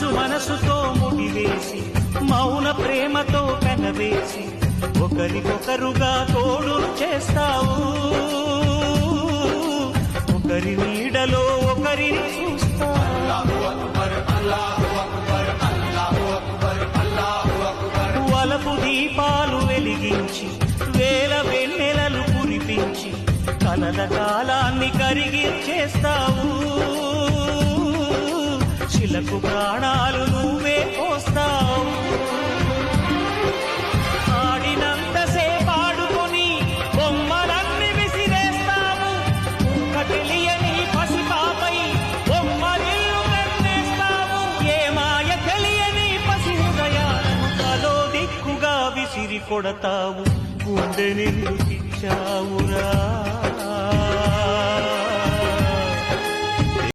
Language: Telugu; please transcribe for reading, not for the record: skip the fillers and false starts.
మనసుతో ముడివేసి మౌన ప్రేమతో పెనవేసి ఒకరికొకరుగా తోడును చేస్తావు. ఒకరి నీడలో ఒకరిని చూస్తావు. వలపు దీపాలు వెలిగించి వేల వెన్నెలలు కురిపించి కలల కాలాన్ని కరిగిచ్చేస్తావు. శిలకు ప్రాణాలు నువ్వే పోస్తావు. ఆడినంతసేపు ఆడుకొని బొమ్మలన్నీ విసిరేస్తావు. తెలియని పసిపాపై బొమ్మలిల్లు కన్నేస్తావు. ఏ మాయ తెలియని పసి హృదయాలను తలో దిక్కుగా విసిరి కొడతావు. గుండె నిన్ను ఇచ్చావురా.